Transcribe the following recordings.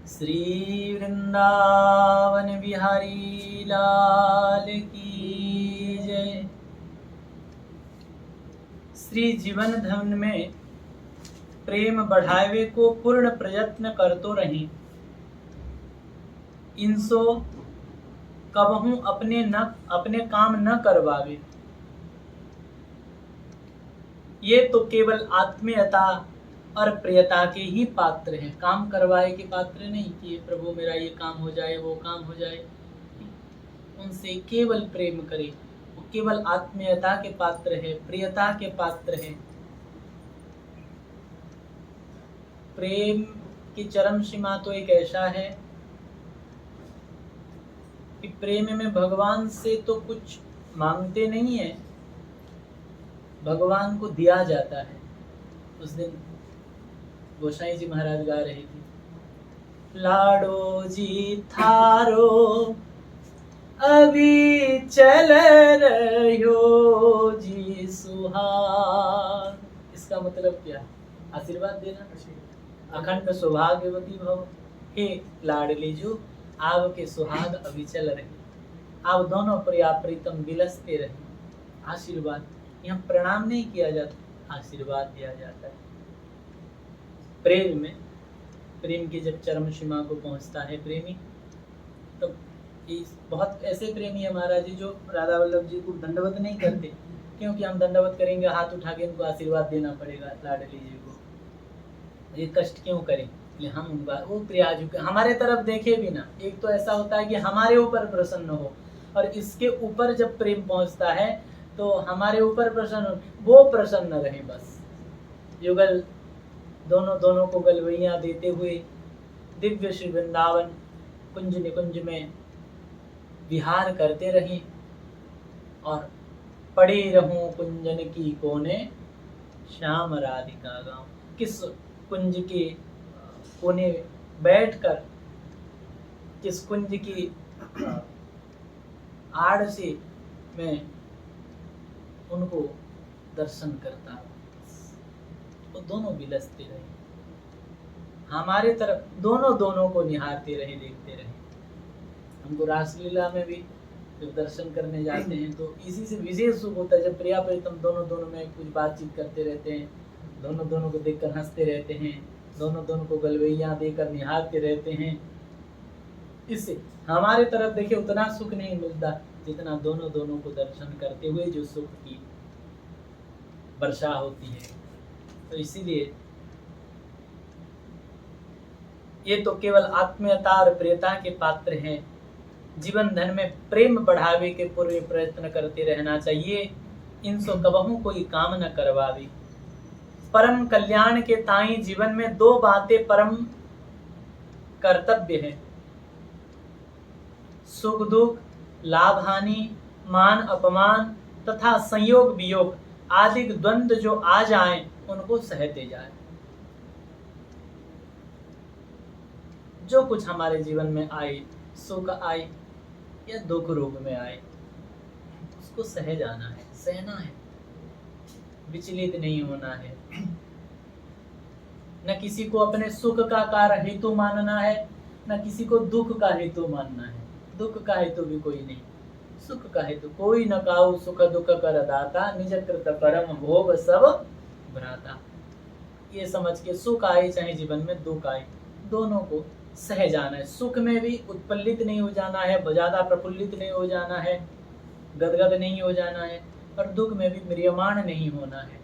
श्री वृंदावन बिहारी लाल की जय। श्री जीवन धन में प्रेम बढ़ावे को पूर्ण प्रयत्न करतो रही। इनसो कबहू अपने काम न करवावे। ये तो केवल आत्मीयता और प्रियता के ही पात्र हैं, काम करवाए के पात्र नहीं कि प्रभु मेरा ये काम हो जाए वो काम हो जाए। उनसे केवल प्रेम करे, वो केवल आत्मीयता के पात्र है, प्रियता के पात्र है। प्रेम की चरम सीमा तो एक ऐसा है कि प्रेम में भगवान से तो कुछ मांगते नहीं है, भगवान को दिया जाता है। उस दिन गोसाई जी महाराज गा रहे थे, लाडो जी थारो अभी चल रहो जी सुहाग। इसका मतलब क्या? आशीर्वाद देना, अखंड सौभाग्यवती भव। हे लाडली जो आपके सुहाग अभी चल रहे, आप दोनों प्रियतम विलसते रहे। आशीर्वाद, यहाँ प्रणाम नहीं किया जाता, आशीर्वाद दिया जाता है। प्रेम में, प्रेम की जब चरम सीमा को पहुंचता है प्रेमी, तो बहुत ऐसे प्रेमी है महाराज जी जो राधा वल्लभ जी को दंडवत नहीं करते, क्योंकि हम दंडवत करेंगे हाथ उठा के उनको आशीर्वाद देना पड़ेगा लाडली जी को, ये कष्ट क्यों करें। हम उनका वो प्रियाजू हमारे तरफ देखे भी ना। एक तो ऐसा होता है कि हमारे ऊपर प्रसन्न हो, और इसके ऊपर जब प्रेम पहुंचता है तो हमारे ऊपर प्रसन्न, वो प्रसन्न रहे बस। युगल दोनों को गलवैयां देते हुए दिव्य श्री वृंदावन कुंज निकुंज में विहार करते रहे, और पड़े रहूं कुंजन की कोने श्याम राधिका गाँव। किस कुंज के कोने बैठकर, किस कुंज की आड़ से मैं उनको दर्शन करता हूँ। वो दोनों विलसते रहे, हमारे तरफ दोनों को निहारते रहे, देखते रहे। हमको रासलीला में भी जब दर्शन करने जाते हैं तो इसी से विशेष सुख होता है, जब प्रिया प्रीतम दोनों में कुछ बातचीत करते रहते हैं, दोनों को देखकर हंसते रहते हैं, दोनों को गलवैया देकर निहारते रहते हैं। इससे हमारे तरफ देखिए उतना सुख नहीं मिलता जितना दोनों को दर्शन करते हुए जो सुख की वर्षा होती है। तो इसीलिए ये तो केवल आत्मीयता और प्रियता के पात्र हैं। जीवन धन में प्रेम बढ़ावे के पूरे प्रयत्न करते रहना चाहिए। इनसो कबहू कोई काम न करवावे। परम कल्याण के ताई जीवन में दो बातें परम कर्तव्य है, सुख दुख, लाभ हानि, मान अपमान तथा संयोग वियोग आदि द्वंद्व जो आ जाएं उनको सहते जाए। जो कुछ हमारे जीवन में आए, सुख आए या दुख रूप में आए, उसको सह जाना है, सहना है, विचलित नहीं होना है। न किसी को अपने सुख का कारण हेतु मानना है, न किसी को दुख का हेतु मानना है। दुख का हेतु भी कोई नहीं, सुख का हेतु कोई न काऊ, सुख दुख कर दाता, निज कृत परम भोग सब भ्राता। ये समझ के सुख आए चाहे जीवन में दुख आए, दोनों को सह जाना है। सुख में भी उत्पल्लित नहीं हो जाना है, ज्यादा प्रफुल्लित नहीं हो जाना है, गदगद नहीं हो जाना है, और दुख में भी म्रियमाण नहीं होना है,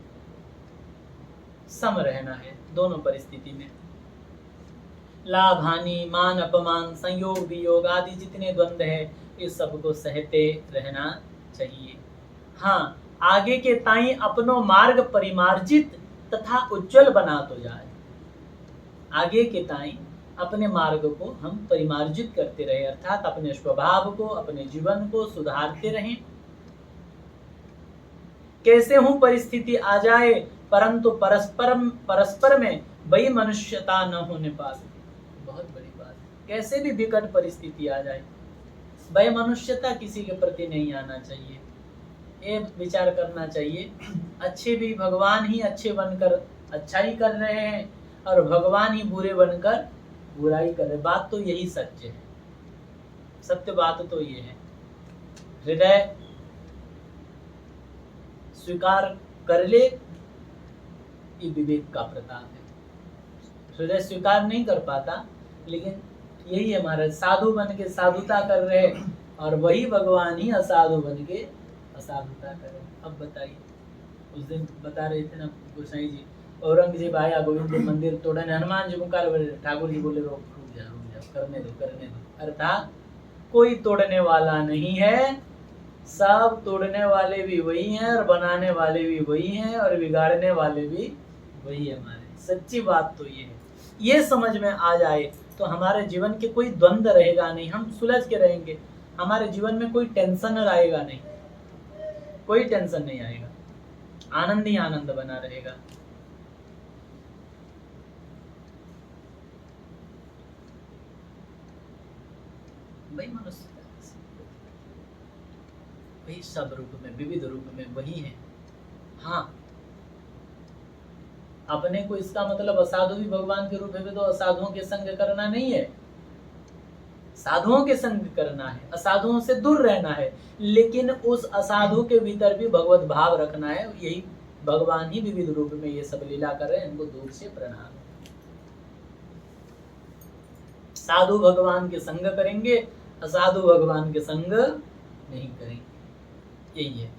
सम रहना है दोनों परिस्थिति में। लाभ हानि, मान अपमान, संयोग वियोग आदि जितने द्वंद्व है, इस सबको सहते रहना चाहिए। हाँ, आगे के ताई अपनो मार्ग परिमार्जित तथा उज्जवल बना तो जाए। आगे के ताई अपने मार्ग को हम परिमार्जित करते रहे, अर्थात अपने स्वभाव को, अपने जीवन को सुधारते रहें। कैसे हूं परिस्थिति आ जाए, परंतु परस्पर में वही मनुष्यता न होने पाए। बहुत बड़ी बात, कैसे भी विकट परिस्थिति आ जाए, वह मनुष्यता किसी के प्रति नहीं आना चाहिए। ये विचार करना चाहिए, अच्छे भी भगवान ही अच्छे बनकर अच्छा ही कर रहे हैं, और भगवान ही बुरे बनकर बुराई कर रहे, बात तो यही सत्य है, सत्य बात तो ये है। हृदय स्वीकार कर ले, ये विवेक का प्रताप है। हृदय स्वीकार नहीं कर पाता, लेकिन यही है महाराज, साधु बन के साधुता कर रहे और वही भगवान ही असाधु बन के असाधुता कर रहे। अब बताइए, उस दिन बता रहे थे ना गोसाई जी, औरंगजेब आया, गोविंद मंदिर तोड़ने, हनुमान जी मुकार बोले, ठाकुर जी बोले रुक जा, करने दो। अर्थात कोई तोड़ने वाला नहीं है, सब तोड़ने वाले भी वही हैं और बनाने वाले भी वही हैं और बिगाड़ने वाले भी वही है। हमारे सच्ची बात तो ये है, ये समझ में आ जाए तो हमारे जीवन के कोई द्वंद्व रहेगा नहीं, हम सुलझ के रहेंगे, हमारे जीवन में कोई टेंशन रहेगा नहीं, कोई टेंशन नहीं आएगा, आनंद ही आनंद बना रहेगा। वही मनुष्य वही सब रूप में, विविध रूप में वही है। हाँ, अपने को इसका मतलब असाधु भी भगवान के रूप में तो असाधुओं के संग करना नहीं है, साधुओं के संग करना है, असाधुओं से दूर रहना है, लेकिन उस असाधु के भीतर भी भगवत भाव रखना है। यही भगवान ही विविध रूप में ये सब लीला कर रहे हैं, इनको दूर से प्रणाम। साधु भगवान के संग करेंगे, असाधु भगवान के संग नहीं करेंगे, यही है।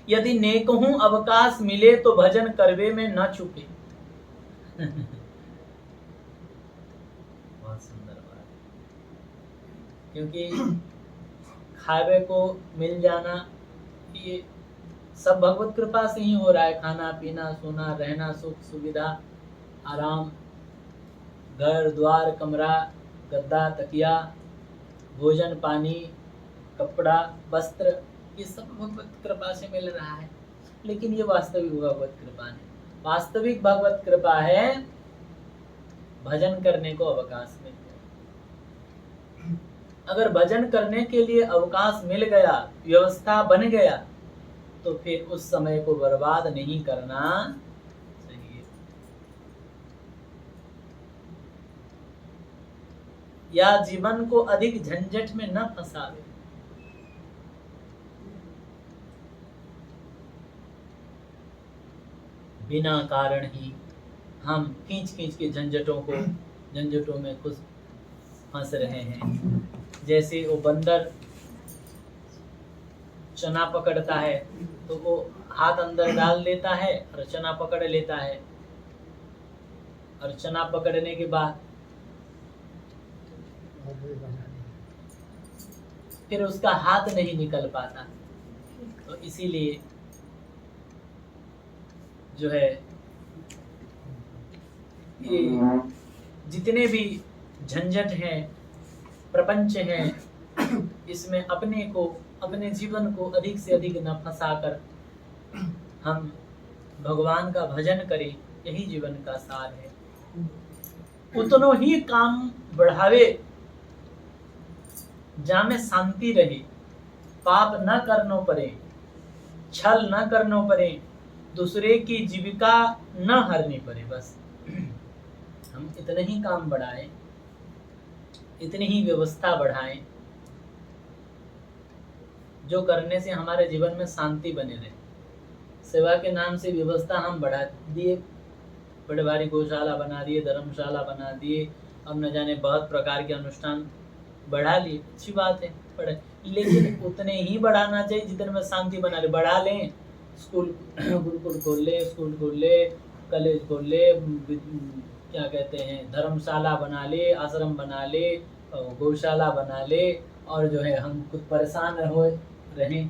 यदि नेकहूं अवकाश मिले तो भजन करवे में न चुके। बहुत सुंदर बात, क्योंकि खावे को मिल जाना ये सब भगवत कृपा से ही हो रहा है। खाना पीना सोना रहना सुख सुविधा आराम, घर द्वार कमरा गद्दा तकिया भोजन पानी कपड़ा वस्त्र, ये सब भगवत कृपा से मिल रहा है। लेकिन ये वास्तविक भगवत कृपा नहीं, वास्तविक भगवत कृपा है भजन करने को अवकाश मिल गया। अगर भजन करने के लिए अवकाश मिल गया, व्यवस्था बन गया, तो फिर उस समय को बर्बाद नहीं करना चाहिए। या जीवन को अधिक झंझट में न फंसावे। बिना कारण ही हम खींच खींच के झंझटों में खुद फंस रहे हैं। जैसे वो बंदर चना पकड़ता है तो वो हाथ अंदर डाल देता है और चना पकड़ लेता है, और चना पकड़ने के बाद फिर उसका हाथ नहीं निकल पाता। तो इसीलिए जो है ये जितने भी झंझट हैं प्रपंच हैं, इसमें अपने जीवन को अधिक से अधिक न फंसाकर हम भगवान का भजन करें, यही जीवन का सार है। उतनो ही काम बढ़ावे जामे शांति रहे, पाप न करनो पड़े, छल न करनो पड़े, दूसरे की जीविका न हरनी पड़े। बस हम इतने ही काम बढ़ाएं, इतनी ही व्यवस्था बढ़ाएं जो करने से हमारे जीवन में शांति बने रहे। सेवा के नाम से व्यवस्था हम बढ़ा दिए, बड़े भारी गौशाला बना दिए, धर्मशाला बना दिए, अब न जाने बहुत प्रकार के अनुष्ठान बढ़ा लिए, अच्छी बात है बढ़े, लेकिन उतने ही बढ़ाना चाहिए जितने में शांति बना ले। बढ़ा लें, स्कूल गुरुकुल खोल ले, स्कूल खोल ले, कॉलेज खोल ले, क्या कहते हैं धर्मशाला बना ले, आश्रम बना ले, गौशाला बना ले, और जो है हम खुद परेशान रहें,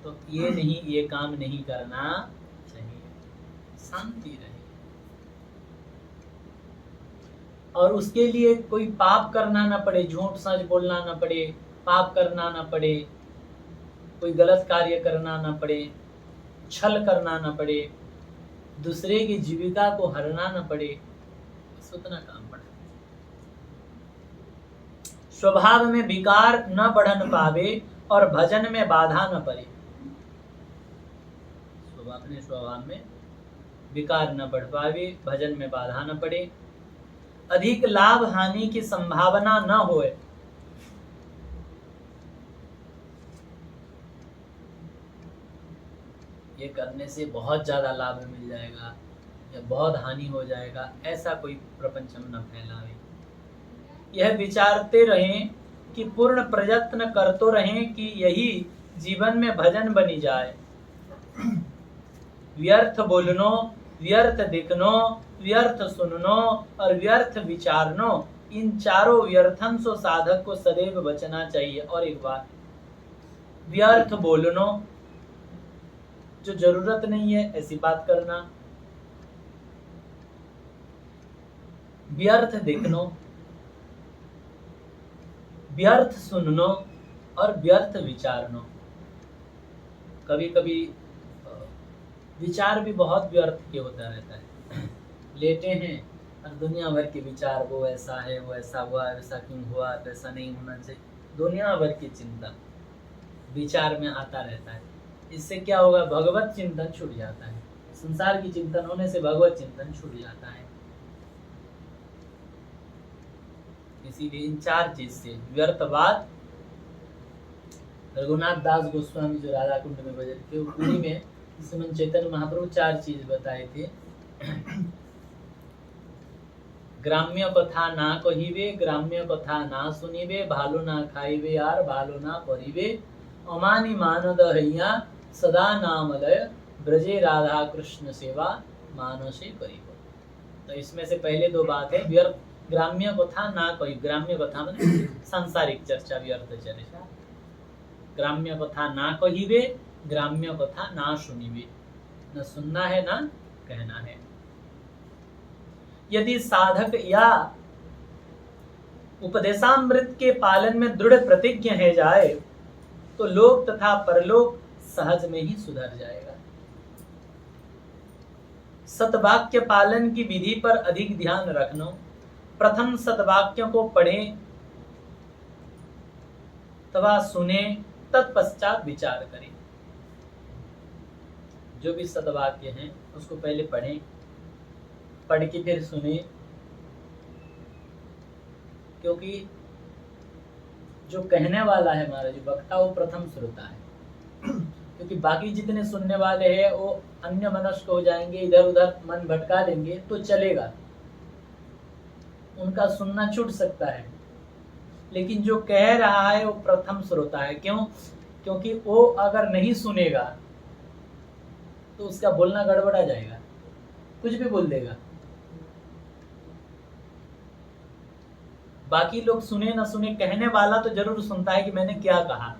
तो ये नहीं, ये काम नहीं करना चाहिए। शांति रहे, और उसके लिए कोई पाप करना ना पड़े, झूठ सच बोलना ना पड़े, पाप करना ना पड़े, कोई गलत कार्य करना ना पड़े, छल करना ना पड़े, दूसरे की जीविका को हरना ना पड़े, बस उतना काम पड़े। स्वभाव में विकार न बढ़न पावे और भजन में बाधा न पड़े। अपने स्वभाव में विकार न बढ़ पावे, भजन में बाधा न पड़े, अधिक लाभ हानि की संभावना न होए। ये करने से बहुत ज्यादा लाभ मिल जाएगा या बहुत हानि हो जाएगा, ऐसा कोई प्रपंच हम न फैलावे। यह विचारते रहें कि पूर्ण प्रयत्न कर तो रहें कि यही जीवन में भजन बनी जाए। व्यर्थ बोलनो, व्यर्थ दिखनो, व्यर्थ सुननो और व्यर्थ विचारनो, इन चारों व्यर्थन से साधक को सदैव बचना चाहिए। और एक बात, व्यर्थ बोलनो, जो जरूरत नहीं है ऐसी बात करना, व्यर्थ देखनो, व्यर्थ सुननो और व्यर्थ विचारनो। कभी कभी विचार भी बहुत व्यर्थ के होता रहता है। लेटे हैं और दुनिया भर के विचार, वो ऐसा है, वो ऐसा हुआ, वैसा क्यों हुआ, वैसा नहीं होना चाहिए, दुनिया भर की चिंता विचार में आता रहता है। इससे क्या होगा, भगवत चिंतन छूट जाता है। संसार की चिंतन होने से भगवत चिंतन छूट जाता है। इसीलिए इन चार चीज से व्यर्थ बात, रघुनाथ दास गोस्वामी जो राधा कुंड में भजन के उन्हीं में इस समय चैतन्य महाप्रभु चार चीज बताए थे। ग्राम्य कथा ना कहिबे, ग्राम्य कथा ना सुनिबे, भालो ना खाइबे यार, भालो ना परिबे, अमानी मानद हैया, सदा नामलय, ब्रजे राधा कृष्ण सेवा, मानसे करिबो। तो इसमें से पहले दो बात है, व्यर्थ, ग्राम्य कथा ना कही, ग्राम्य कथा मतलब सांसारिक चर्चा व्यर्थ चर्चा, ग्राम्य कथा ना कहिबे, ग्राम्य कथा ना सुनिबे, न सुनना है ना कहना है। यदि साधक या उपदेशामृत के पालन में दृढ़ प्रतिज्ञ है जाए तो लोक तथा परलोक सहज में ही सुधर जाएगा। सतवाक्य पालन की विधि पर अधिक ध्यान रखना, प्रथम सतवाक्यों को पढ़ें तथा सुने, तत्पश्चात विचार करें। जो भी सतवाक्य हैं उसको पहले पढ़ें, पढ़ के फिर सुने, क्योंकि जो कहने वाला है हमारा जो वक्ता वो प्रथम श्रोता है। क्योंकि बाकी जितने सुनने वाले हैं वो अन्य मनस्क हो जाएंगे, इधर उधर मन भटका देंगे तो चलेगा, उनका सुनना छूट सकता है। लेकिन जो कह रहा है वो प्रथम श्रोता है। क्यों? क्योंकि वो अगर नहीं सुनेगा तो उसका बोलना गड़बड़ा जाएगा, कुछ भी बोल देगा। बाकी लोग सुने ना सुने, कहने वाला तो जरूर सुनता है कि मैंने क्या कहा।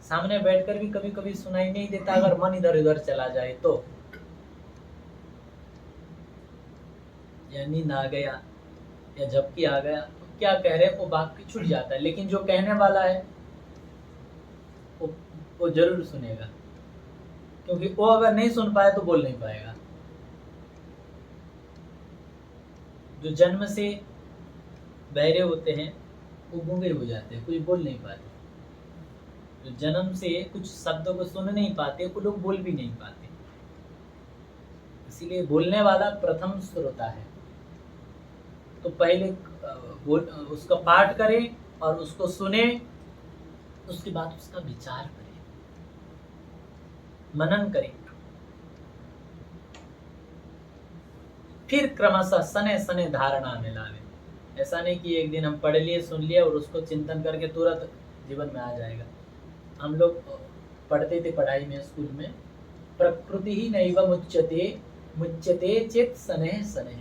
सामने बैठकर भी कभी कभी सुनाई नहीं देता अगर मन इधर उधर चला जाए तो, या नींद आ गया या झपकी आ गया तो क्या कह रहे वो बात छूट जाता है। लेकिन जो कहने वाला है वो जरूर सुनेगा, क्योंकि वो अगर नहीं सुन पाए तो बोल नहीं पाएगा। जो जन्म से बहरे होते हैं वो गूंगे हो जाते हैं, कुछ बोल नहीं पाते। जो जन्म से कुछ शब्दों को सुन नहीं पाते वो लोग बोल भी नहीं पाते। इसीलिए बोलने वाला प्रथम श्रोता है। तो पहले उसका पाठ करें और उसको सुने, उसके बाद उसका विचार करें, मनन करें, फिर क्रमशः सने सने धारणा में लावे। ऐसा नहीं कि एक दिन हम पढ़ लिए सुन लिए और उसको चिंतन करके तुरंत जीवन में आ जाएगा। हम लोग पढ़ते थे पढ़ाई में, स्कूल में, प्रकृति ही नैव मुच्यते, मुच्यते चेत सनेह सनेह।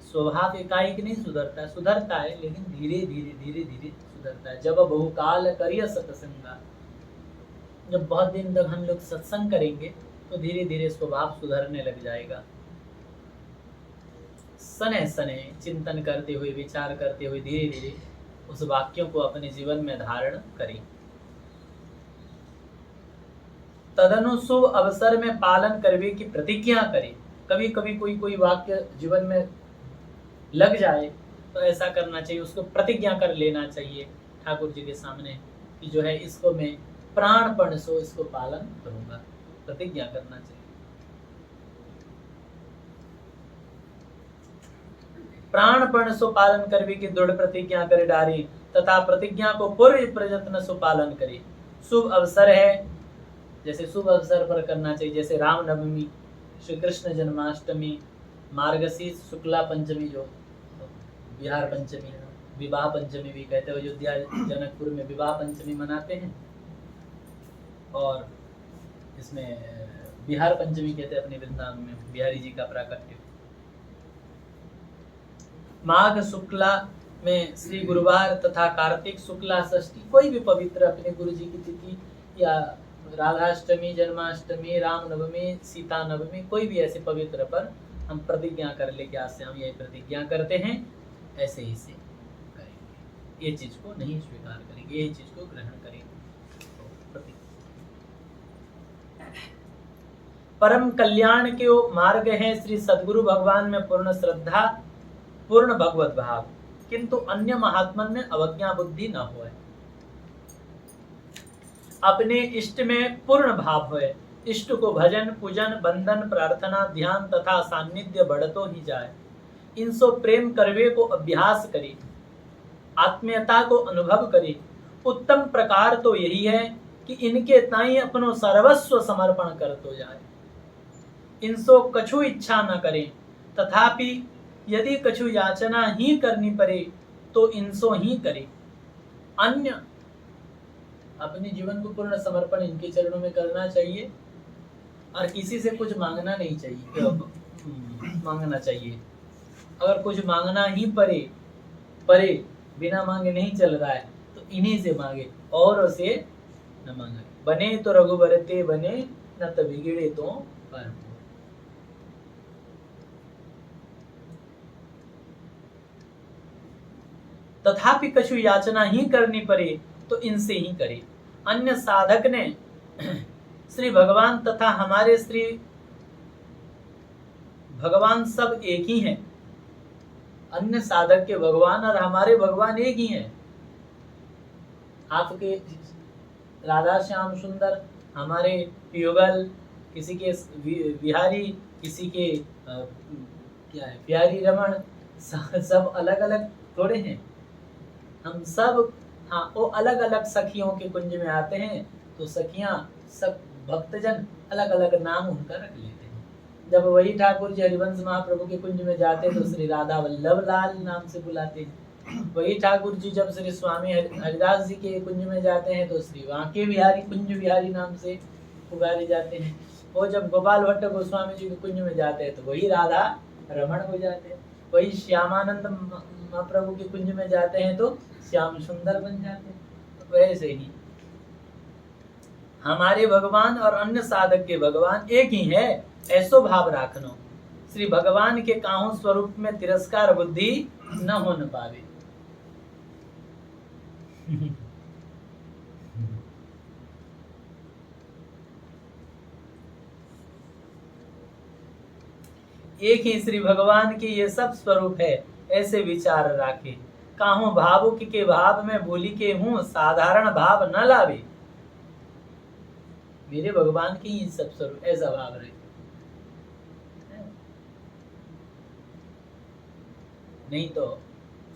स्वभाव एकाएक नहीं सुधरता है, सुधरता है लेकिन धीरे धीरे धीरे धीरे सुधरता है। जब बहुकाल करिय सत्संगा, जब बहुत दिन तक हम लोग सत्संग करेंगे तो धीरे धीरे स्वभाव सुधरने लग जाएगा। सने सने चिंतन करते हुए, विचार करते हुए धीरे धीरे उस वाक्यों को अपने जीवन में धारण करें। तदनु शुभ अवसर में पालन करने की प्रतिज्ञा करें। कभी कभी कोई वाक्य जीवन में लग जाए तो ऐसा करना चाहिए, उसको प्रतिज्ञा कर लेना चाहिए ठाकुर जी के सामने कि जो है इसको मैं प्राणपण से इसको पालन करूंगा, प्रतिज्ञा करना चाहिए। प्राणपण सो पालन करबी की दृढ़ प्रतिज्ञा करे डारी, तथा प्रतिज्ञा को पूर्ण प्रयत्न सो पालन करे। शुभ अवसर है, जैसे शुभ अवसर पर करना चाहिए, जैसे रामनवमी, श्री कृष्ण जन्माष्टमी, मार्गशीर्ष शुक्ला पंचमी, जो बिहार पंचमी, विवाह पंचमी भी कहते हैं, अयोध्या जनकपुर में विवाह पंचमी मनाते हैं, और इसमें बिहार पंचमी कहते हैं अपने वृंदावन में बिहारी जी का प्राकट्य। माघ शुक्ला में श्री गुरुवार तथा कार्तिक शुक्ला षष्ठी, कोई भी पवित्र अपने गुरु जी की तिथि, या राधाष्टमी, जन्माष्टमी, रामनवमी, सीता नवमी, कोई भी ऐसे पवित्र पर हम प्रतिज्ञा कर ले कि आज से हम यही प्रतिज्ञा करते हैं, ऐसे ही से करेंगे, ये चीज को नहीं स्वीकार करेंगे, ये चीज को ग्रहण करेंगे। परम कल्याण के वो मार्ग है श्री सद्गुरु भगवान में पूर्ण श्रद्धा, पूर्ण भगवत भाव, किंतु अन्य महात्मन में अवज्ञा बुद्धि न होए, अपने इष्ट में पूर्ण भाव होए, इष्ट को भजन पूजन बंधन प्रार्थना ध्यान तथा सान्निध्य बढ़तो ही जाए, इनसो प्रेम करवे को अभ्यास करे, आत्मीयता को अनुभव करे। उत्तम प्रकार तो यही है कि इनके ताई अपनो सर्वस्व समर्पण करतो जाए, इनसो कछु इच्छा न करे, तथापि यदि कछु याचना ही करनी पड़े तो इनसो ही करे। अन्य अपने जीवन को पूर्ण समर्पण इनके चरणों में करना चाहिए, और किसी से कुछ मांगना नहीं चाहिए, मांगना चाहिए। अगर कुछ मांगना ही परे बिना मांगे नहीं चल रहा है तो इन्हीं से मांगे, और से न मांगे। बने तो रघुबर ते बने, न तो बिगड़े तो परम। तथापि कछु याचना ही करनी पड़े तो इनसे ही करे। अन्य साधक ने श्री भगवान तथा हमारे श्री भगवान सब एक ही हैं। अन्य साधक के भगवान और हमारे भगवान एक ही हैं। आपके राधा श्याम सुंदर, हमारे युगल, किसी के बिहारी, किसी के क्या है प्यारी रमण, सब अलग अलग थोड़े हैं। हम सब हाँ वो अलग अलग सखियों के कुंज में आते हैं, तो सखियां सब भक्तजन अलग अलग नाम उनका रख लेते हैं। जब वही ठाकुर जी हरिवंश महाप्रभु के कुंज में जाते तो श्री राधा वल्लभ लाल नाम से बुलाते हैं। वही ठाकुर जी जब श्री स्वामी हरिदास जी के कुंज में जाते हैं तो श्री वांके बिहारी कुंज बिहारी नाम से पुकारे जाते हैं। वो जब गोपाल भट्ट गोस्वामी जी के कुंज में जाते हैं तो वही राधा रमण हो जाते हैं। वही श्यामानंद महाप्रभु के कुंज में जाते हैं तो श्याम सुंदर बन जाते हैं। वैसे ही हमारे भगवान और अन्य साधक के भगवान एक ही है, ऐसो भाव राखनो। श्री भगवान के काहू स्वरूप में तिरस्कार बुद्धि न हो न पावे। एक ही श्री भगवान के ये सब स्वरूप है, ऐसे विचार राखे। काहू भावुक के भाव में भूली के हूँ, साधारण भाव न लावे। मेरे भगवान के ही सब स्वरूप, ऐसा भाव रहे। नहीं तो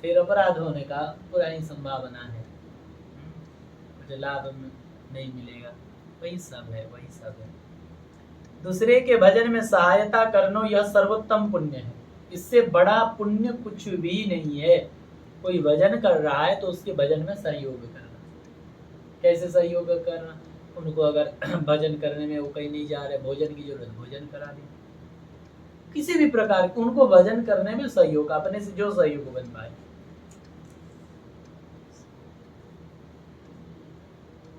फिर अपराध होने का पूरा ही संभावना है, मुझे लाभ नहीं मिलेगा। वही सब है, वही सब है। दूसरे के भजन में सहायता करना यह सर्वोत्तम पुण्य है। इससे बड़ा पुण्य कुछ भी नहीं है। कोई भजन कर रहा है तो उसके भजन में सहयोग करना। कैसे सहयोग करना? उनको अगर भजन करने में वो कहीं नहीं जा रहे, भोजन की जरूरत, भोजन करा दें। किसी भी प्रकार उनको भजन करने में सहयोग, अपने से जो सहयोग बन पाए।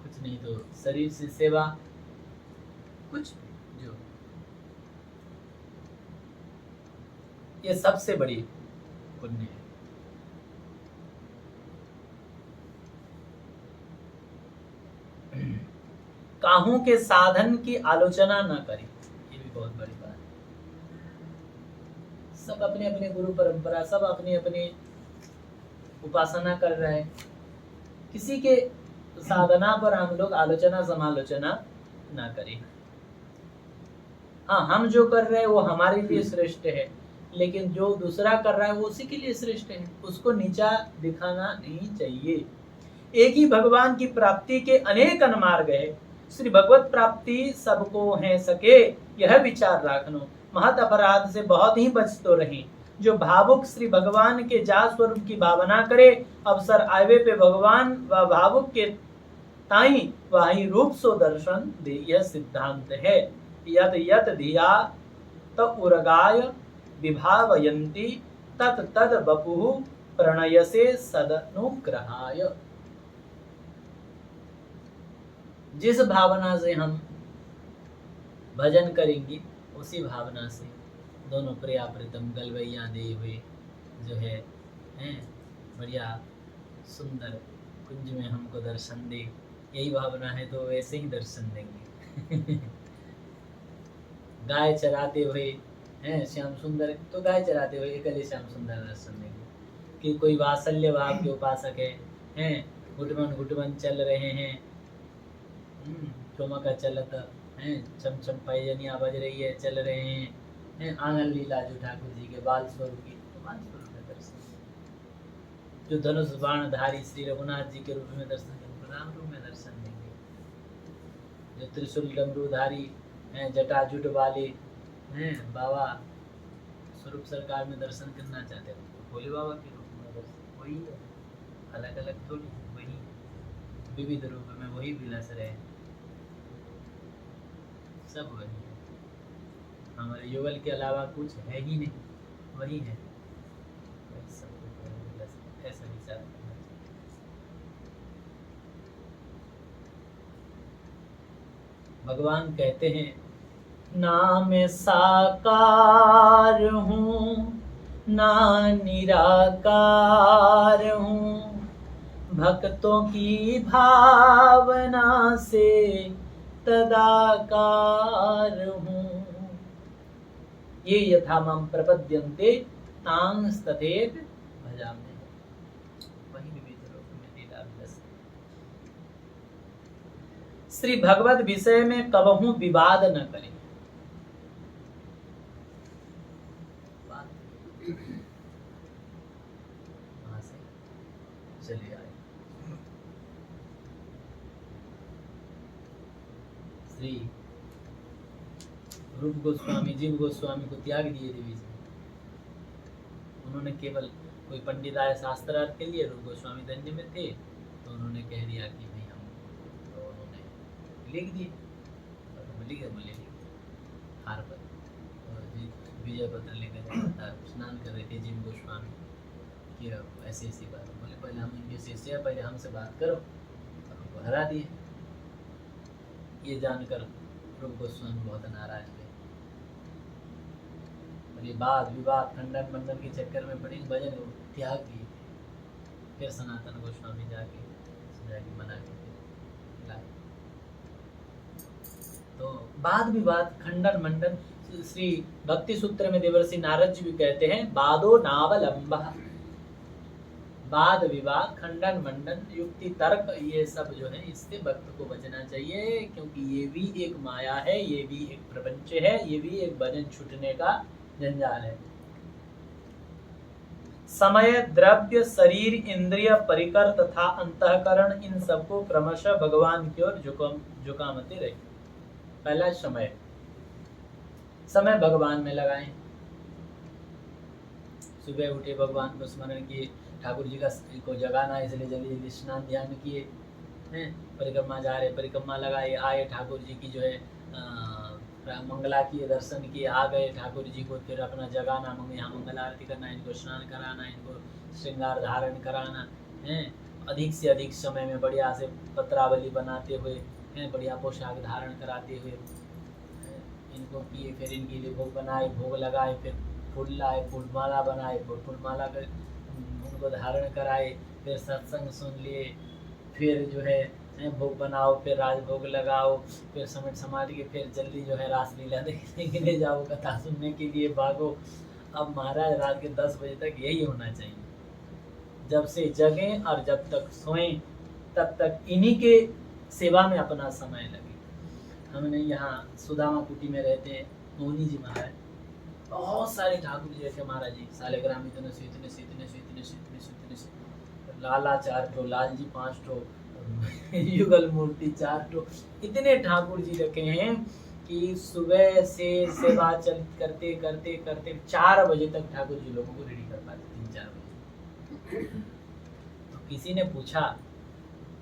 कुछ नहीं तो शरीर से सेवा, कुछ जो ये सबसे बड़ी पुण्य है। काहू के साधन की आलोचना न करें, ये भी बहुत बड़ी बात है। सब अपने अपने गुरु परंपरा, सब अपनी अपनी उपासना कर रहे हैं। किसी के साधना पर हम लोग आलोचना समालोचना ना करें। हाँ, हम जो कर रहे हैं वो हमारे लिए श्रेष्ठ है, लेकिन जो दूसरा कर रहा है वो उसी के लिए श्रेष्ठ है, उसको नीचा दिखाना नहीं चाहिए। एक ही भगवान की प्राप्ति के अनेक मार्ग है, श्री भगवत प्राप्ति सबको है सके, यह विचार रखनो। महत अपराध से बहुत ही बच तो रहे। जो भावुक श्री भगवान के जा स्वरूप की भावना करे, अवसर आवे पे भगवान व भावुक के ताई वही रूप सो दर्शन दे, यह सिद्धांत है। यत यत धिया त उरगाय विभावयन्ति तत तद बपुः प्रणयसे सदनुग्रहाय। जिस भावना से हम भजन करेंगे उसी भावना से दोनों प्रिया प्रीतम गलवैया दे हुए जो है बढ़िया सुंदर कुंज में हमको दर्शन दे, यही भावना है तो वैसे ही दर्शन देंगे। गाय चराते हुए हैं श्याम सुंदर, तो गाय चराते हुए एकले श्याम सुंदर दर्शन देंगे। कि कोई वात्सल्य भाव के उपासक है, घुटमन चल रहे हैं, चोमका चलत है, चम चम पैजनिया बज रही है, चल रहे हैं, आंगन लीला जो ठाकुर जी के बाल स्वरूप की, तो बाल स्वरूप में दर्शन। जो धनुष बाण धारी श्री रघुनाथ जी के रूप में दर्शन देंगे, राम रूप में दर्शन देंगे। जो त्रिशूल डमरूधारी हैं, जटा जुट वाले हैं, बाबा स्वरूप सरकार में दर्शन करना चाहते हैं, तो भोले बाबा के रूप में दर्शन, वही है, अलग अलग थोड़ी, वही विविध रूप में वही विलास रहे, सब वही है। हमारे युगल के अलावा कुछ है ही नहीं, वही है, ऐसा विचार करना चाहिए। भगवान कहते हैं, ना मैं साकार हूँ ना निराकार हूँ, भक्तों की भावना से तदाकार हूँ। ये यथा मां प्रपद्यन्ते तांस्तथेव भजामि, वही विविध रूप में लीला विलस। श्री भगवत विषय में कबहू विवाद न करें। वहां से चले आए। श्री रूप गोस्वामी जीव गोस्वामी को त्याग दिए देवी जी, उन्होंने केवल कोई पंडित आया शास्त्रार्थ के लिए, रूप गोस्वामी धन्य में थे तो उन्होंने कह दिया कि भाई हम, तो उन्होंने लिख दिए, लिख बोले हार पर विजय पत्र लेकर स्नान कर रहे थे जीव गोस्वामी कि ऐसी ऐसी बात, बोले पहले हम इनके शिष्य हैं, पहले हमसे बात करो, और उनको हरा दिए। ये जानकर रूप गोस्वामी बहुत नाराज हुए, और ये वाद विवाद खंडन मंडन के चक्कर में बड़ी भजन त्याग दिए। फिर सनातन गोस्वामी जाके मना के लाए। तो वाद विवाद खंडन मंडन, श्री भक्ति सूत्र में देवर्षि नारद जी भी कहते हैं, वादो नावलंबा, वाद विवाद खंडन मंडन युक्ति तर्क, ये सब जो है इससे भक्त को बचना चाहिए, क्योंकि ये भी एक माया है, ये भी एक प्रपंच है, ये भी एक भजन छूटने का जंजाल है। समय द्रव्य शरीर इंद्रिय परिकर तथा अंतःकरण, इन सबको क्रमशः भगवान की ओर झुकामते रहे। पहला समय भगवान में लगाएं। सुबह उठे भगवान को स्मरण किए, ठाकुर जी को जगाना, इसलिए जल्दी जल्दी स्नान ध्यान किए हैं, परिक्रमा जा रहे, परिक्रमा लगाए, आए ठाकुर जी की जो है मंगला किए, दर्शन किए, आ गए ठाकुर जी को, फिर अपना जगाना, यहाँ मंगल आरती करना, इनको स्नान कराना, इनको श्रृंगार धारण कराना है, अधिक से अधिक समय में बढ़िया से पत्रावली बनाते हुए हैं, बढ़िया पोशाक धारण कराते हुए इनको किए, फिर इनके लिए भोग बनाए, भोग लगाए, फिर फूल लाए, फूलमाला बनाए, फूलमाला कर उनको धारण कराए, फिर सत्संग सुन लिए, फिर जो है भोग बनाओ, फिर राजभोग लगाओ, फिर समेट समाज के, फिर जल्दी जो है रासलीला देखने के लिए जाओ, कथा सुनने के लिए भागो। अब महाराज रात के 10 बजे तक यही होना चाहिए, जब से जगें और जब तक सोएं तब तक इन्हीं के सेवा में अपना समय लगे। हमने यहाँ सुदामा कुटी में रहते हैं मोहनी जी महाराज, बहुत सारे ठाकुर जी रखे महाराज जी, सालेग्राम इतने से इतने से इतने से इतने से इतने से इतने से, लाला 4 ठो, लाल जी 5 ठो, युगल मूर्ति 4 ठो, इतने ठाकुर जी रखे हैं कि सुबह से सेवा चल करते करते करते 4 बजे तक ठाकुर जी लोगों को रेडी कर पाते, 3-4 बजे। तो किसी ने पूछा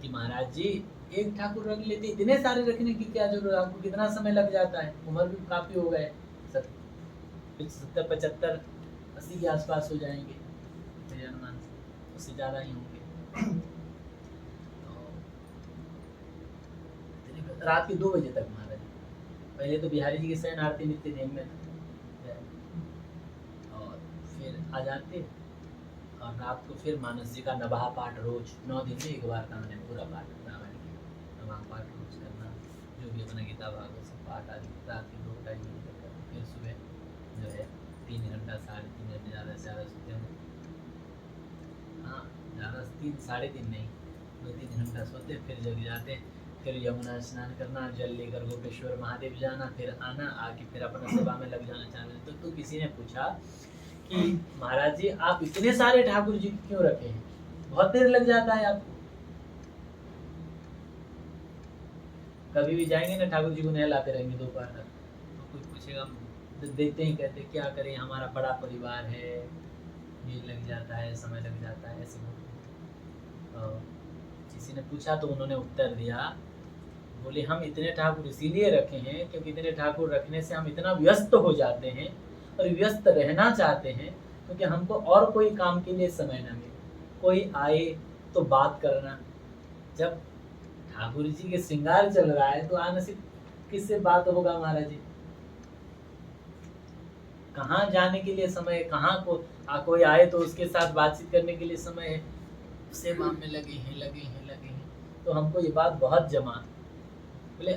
कि महाराज जी एक ठाकुर रख लेते, इतने सारे रखने की क्या जरूरत, आपको कितना समय लग जाता है, उम्र भी काफी हो गए, 70, 75, 80 के आसपास हो जाएंगे मेरे अनुमान से, उससे ज्यादा ही होंगे। तो रात के 2 बजे तक महाराज, पहले तो बिहारी जी के शयन आरती नित्य नेम में था, और फिर आ जाते, और रात को फिर मानस जी का नवाह पाठ रोज 9 दिन में एक बार का मैंने पूरा पाठ रामायण की नवाह पाठ रोज करना, जो भी अपना गीता भागवत सब पाठ आदि रात के 2 टाइम करना, फिर सुबह जो है 3 घंटा 3.5 घंटे ज़्यादा से ज़्यादा सोते हैं, हाँ ज़्यादा 3-3.5 नहीं, 2-3 घंटा सोते, फिर जग जाते, फिर यमुना स्नान करना, जल लेकर गोपेश्वर महादेव जाना, फिर आना, आके फिर अपना सेवा में लग जाना चाहते। तो किसी ने पूछा कि महाराज जी आप इतने सारे ठाकुर जी क्यों रखे हैं, बहुत देर लग जाता है आपको। कभी भी जाएंगे ना ठाकुर जी को नहलाते रहेंगे दोपहर तक, तो कोई पूछेगा, देते ही कहते क्या करें, हमारा बड़ा परिवार है, ये लग जाता है, समय लग जाता है, ऐसे किसी ने पूछा तो उन्होंने उत्तर दिया, बोले हम इतने ठाकुर इसीलिए रखे हैं क्योंकि इतने ठाकुर रखने से हम इतना व्यस्त हो जाते हैं और व्यस्त रहना चाहते हैं, क्योंकि हमको और कोई काम के लिए समय ना मिले, कोई आए तो बात करना, जब ठाकुर जी के श्रृंगार चल रहा है तो आने से किससे बात होगा महाराज जी, कहाँ जाने के लिए समय, कहाँ को कोई आए तो उसके साथ बातचीत करने के लिए समय है, सेवा में लगे हैं। तो हमको ये बात बहुत जमा, बोले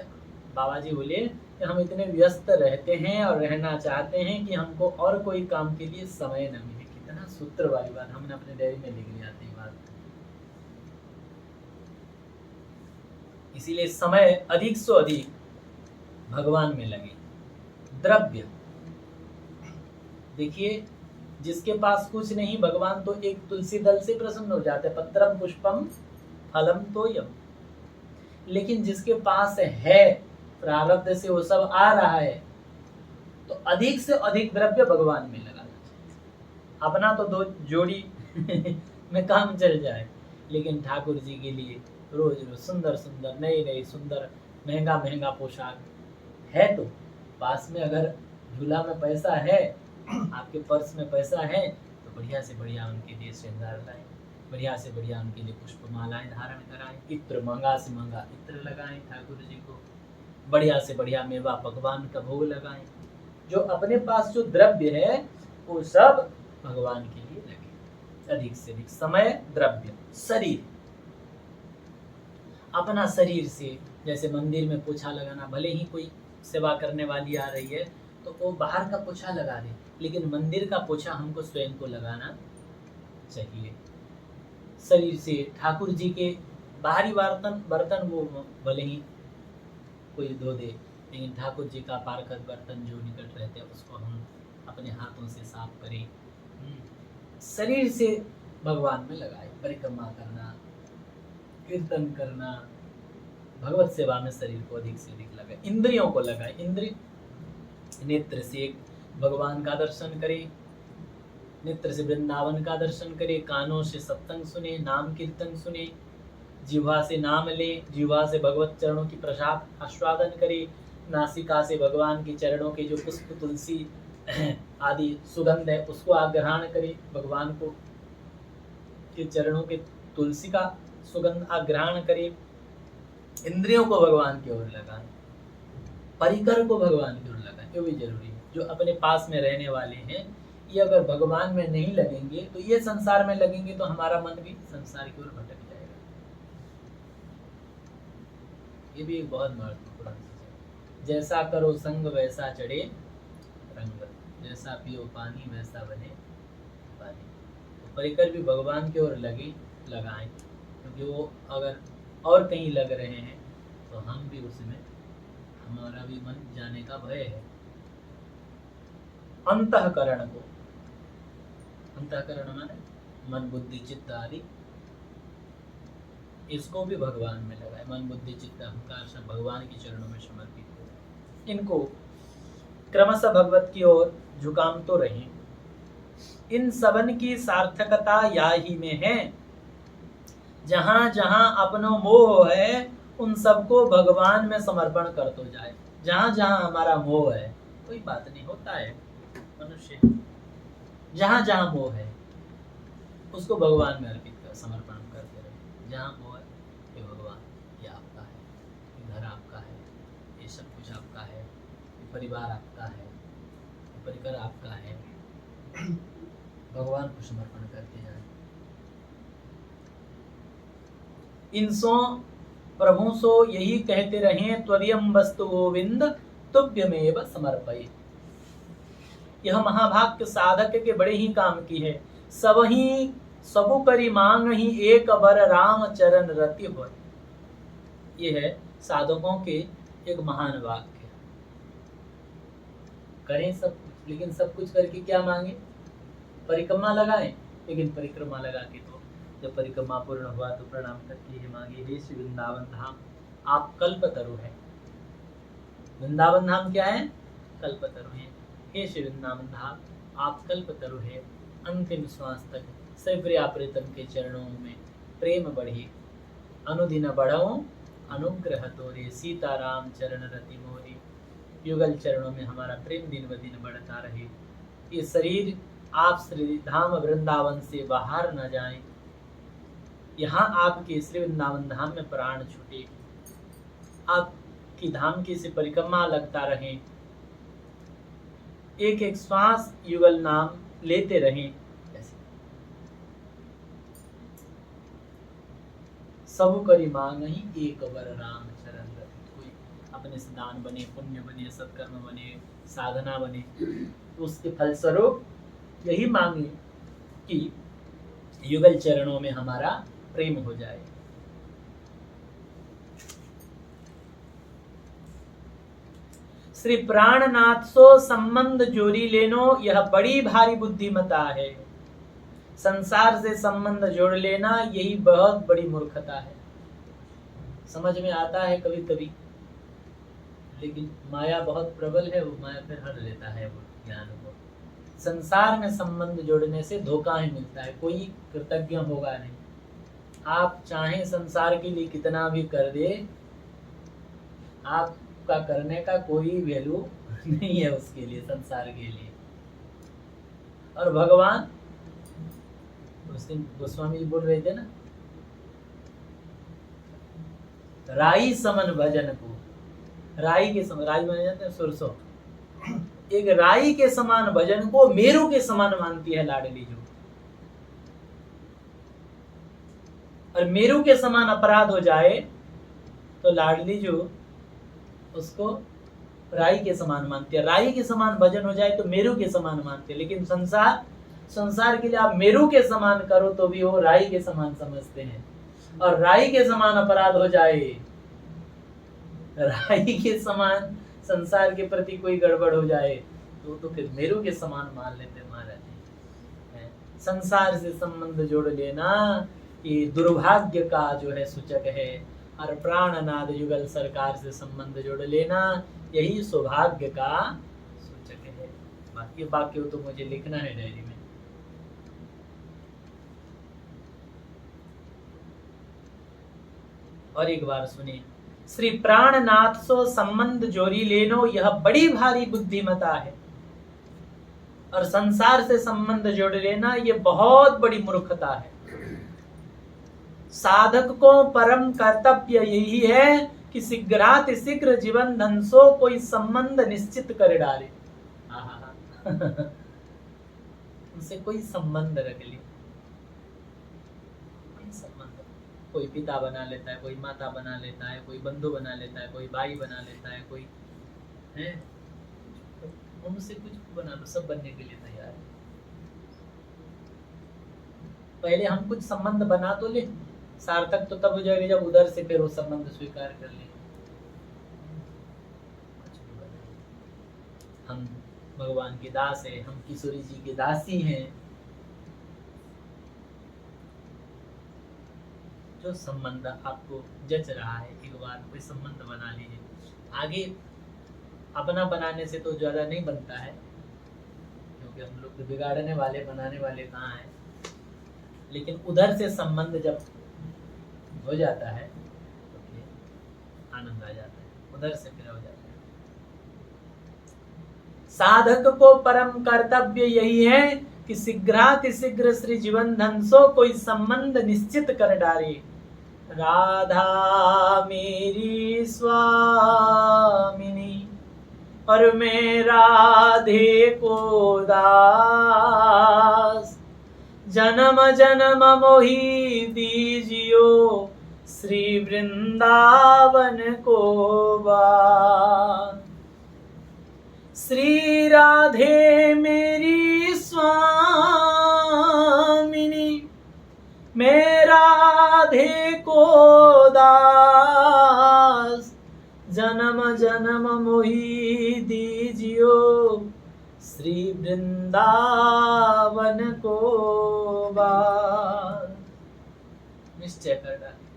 बाबा जी बोले कि हम इतने व्यस्त रहते हैं और रहना चाहते हैं कि हमको और कोई काम के लिए समय न मिले। कितना सूत्र वाली बात, हमने अपने डायरी में लिख लिया था ये बात। इसीलिए समय अधिक से अधिक भगवान में लगे। द्रव्य देखिए, जिसके पास कुछ नहीं, भगवान तो एक तुलसी दल से प्रसन्न हो जाते, पत्रम पुष्पम फलम तोयम। लेकिन जिसके पास है, प्रारब्ध से वो सब आ रहा है, तो अधिक से अधिक द्रव्य भगवान में लगाना चाहिए। अपना तो 2 जोड़ी में काम चल जाए, लेकिन ठाकुर जी के लिए रोज रोज सुंदर सुंदर नई सुंदर महंगा पोशाक है, तो पास में अगर झूला में पैसा है, आपके पर्स में पैसा है, तो बढ़िया से बढ़िया उनके लिए श्रृंगार लाएं, बढ़िया से बढ़िया उनके लिए पुष्पमालाएं धारण कराएं, इत्र महंगा से महंगा इत्र लगाएं ठाकुर जी को, बढ़िया से बढ़िया मेवा पकवान का भोग लगाएं। जो अपने पास जो द्रव्य है वो सब भगवान के लिए लगे। अधिक से अधिक समय, द्रव्य, शरीर, अपना शरीर से, जैसे मंदिर में पोछा लगाना, भले ही कोई सेवा करने वाली आ रही है तो वो बाहर का पोछा लगा दे, लेकिन मंदिर का पोछा हमको स्वयं को लगाना चाहिए। शरीर से ठाकुर जी के बाहरी बर्तन वो भले ही कोई धो दे, लेकिन ठाकुर जी का पारखत बर्तन जो निकट रहते हैं उसको हम अपने हाथों से साफ करें। शरीर से भगवान में लगाए, परिक्रमा करना, कीर्तन करना, भगवत सेवा में शरीर को अधिक से अधिक लगाए। इंद्रियों को लगाए, इंद्रिय नेत्र से भगवान का दर्शन करे, नेत्र से वृंदावन का दर्शन करे, कानों से सत्संग सुने, नाम कीर्तन सुने, जिह्वा से नाम ले, जिह्वा से भगवत चरणों की प्रसाद आस्वादन करे, नासिका से भगवान के चरणों के जो पुष्प तुलसी आदि सुगंध है उसको आग्रहण करे, भगवान को के चरणों के तुलसी का सुगंध आग्रहण करे। इंद्रियों को भगवान की ओर लगाए, परिकर को भगवान की ओर लगाए, ये भी जरूरी है। जो अपने पास में रहने वाले हैं, ये अगर भगवान में नहीं लगेंगे तो ये संसार में लगेंगे, तो हमारा मन भी संसार की ओर भटक जाएगा। ये भी एक बहुत महत्वपूर्ण चीज है। जैसा करो संग वैसा चढ़े रंग, जैसा पियो पानी वैसा बने पानी। तो परिकर भी भगवान की ओर लगाएं, क्योंकि वो अगर और कहीं लग रहे हैं, तो हम भी उसमें, हमारा भी मन जाने का भय है। अंतःकरण को, अंतःकरण माने मन बुद्धि चित्त आदि, इसको भी भगवान में लगाए। मन बुद्धि चित्त अहंकार सब भगवान के चरणों में समर्पित हो, इनको क्रमशः भगवत की ओर झुकाम तो रहे। इन सबन की सार्थकता या ही में है, जहां जहां अपनो मोह है उन सबको भगवान में समर्पण कर तो जाए। जहां जहां हमारा मोह है, कोई बात नहीं, होता है मनुष्य, जहां जहां मोह है उसको भगवान में अर्पित कर, समर्पण करते रहे। जहां मोह है, ये भगवान, ये आपका है, ये घर आपका है, ये सब कुछ आपका है, ये परिवार आपका है, ये परिकर आपका है, भगवान को समर्पण करते जाए। इनसो प्रभु सो यही कहते रहे, त्वदीयं वस्तु गोविंद तुभ्यमेव समर्पये। यह महाभाग्य साधक के बड़े ही काम की है। सबही सबु करी मांग ही एक बर राम चरण रति होय। ये है साधकों के एक महान वाक्य। करें सब कुछ, लेकिन सब कुछ करके क्या मांगे? परिक्रमा लगाएं, लेकिन परिक्रमा लगा के तो जब परिक्रमा पूर्ण हुआ तो प्रणाम करके ये मांगे, हे श्री वृंदावन धाम आप कल्पतरु हैं। वृंदावन धाम क्या है? कल्पतरु है। हे श्री वृंदावन धाम आप कल्पतरु है। अंतिम श्वास तक सैव्रिया प्रीतम के चरणों में प्रेम बढ़ी, अनुदिन बढ़ो अनुग्रह तोरे, सीताराम चरण रति मोरी। युगल चरणों में हमारा प्रेम दिन ब दिन बढ़ता रहे। ये शरीर आप श्री धाम वृंदावन से बाहर न जाए, यहाँ आपके श्री वृंदावन धाम में प्राण छूटे, आपकी धाम की से परिक्रमा लगता रहे, एक एक श्वास युगल नाम लेते रहें। सब करी मांग ही एक बर राम चरण रति। कोई अपने से दान बने, पुण्य बने, सत्कर्म बने, साधना बने, तो उसके फलस्वरूप यही मांगे कि युगल चरणों में हमारा प्रेम हो जाए। श्री प्राणनाथ सो संबंध जोड़ी लेनो, यह बड़ी भारी बुद्धिमता है। संसार से संबंध जोड़ लेना यही बहुत बड़ी मूर्खता है। समझ में आता है कभी कभी, लेकिन माया बहुत प्रबल है, वो माया फिर हर लेता है वो ज्ञान को। संसार में संबंध जोड़ने से धोखा ही मिलता है, कोई कृतज्ञ होगा नहीं। आप चाहें संसार के लिए कितना भी कर दे, आपका करने का कोई वैल्यू नहीं है उसके लिए, संसार के लिए। और भगवान, उस दिन गोस्वामी जी बोल रहे थे ना, राई समन भजन को, राई के समान, राई माने जाते हैं सरसों, एक राई के समान भजन को मेरू के समान मानती है लाडली जो। और मेरू के समान अपराध हो जाए तो लाडली जो उसको राई के समान मानती है। राई के समान भजन हो जाए तो मेरू के समान मानते हैं। लेकिन संसार के लिए आप मेरू के समान करो तो भी वो राई के समान समझते हैं। और राई के समान अपराध हो जाए, राई के समान संसार के प्रति कोई गड़बड़ हो जाए तो फिर मेरू के समान मान लेते महाराज। संसार से संबंध जोड़ लेना ये दुर्भाग्य का जो है सूचक है, और प्राणनाद युगल सरकार से संबंध जोड़ लेना यही सौभाग्य का सूचक है। बाकी वाक्य तो मुझे लिखना है डायरी में। और एक बार सुनिए, श्री प्राणनाथ सो संबंध जोड़ी लेनो, यह बड़ी भारी बुद्धिमता है। और संसार से संबंध जोड़ लेना ये बहुत बड़ी मूर्खता है। साधक को परम कर्तव्य यही है कि शीघ्र जीवन धनसो कोई संबंध निश्चित कर डाले। उनसे कोई संबंध रख ले, संबंध कोई पिता बना लेता है, कोई माता बना लेता है, कोई बंधु बना लेता है, कोई भाई बना लेता है, कोई है, उनसे कुछ बना लो, सब बनने के लिए तैयार है। पहले हम कुछ संबंध बना तो ले, सार्थक तो तब हो जाएगी जब उधर से फिर वो संबंध स्वीकार कर ले। हम भगवान के दास हैं, हम किशोरी जी के दासी हैं। जो संबंध आपको जच रहा है एक बार कोई संबंध बना लीजिए। आगे अपना बनाने से तो ज्यादा नहीं बनता है, क्योंकि हम लोग तो बिगाड़ने वाले बनाने वाले कहाँ हैं। लेकिन उधर से संबंध जब हो जाता है तो फिर आनंद आ जाता है, उधर से फिर हो जाता है। साधक को परम कर्तव्य यही है कि शीघ्रातिशीघ्र श्री जीवन धनसो कोई संबंध निश्चित कर डाले। राधा मेरी स्वामिनी और मैं राधे को दास, जन्म जन्म मोही दीजियो श्री वृंदावन को बास। श्री राधे मेरी स्वामिनी मैं राधे को दास, जन्म जन्म मोही दीजियो श्री वृंदावन को बास। निश्चय कर डाले।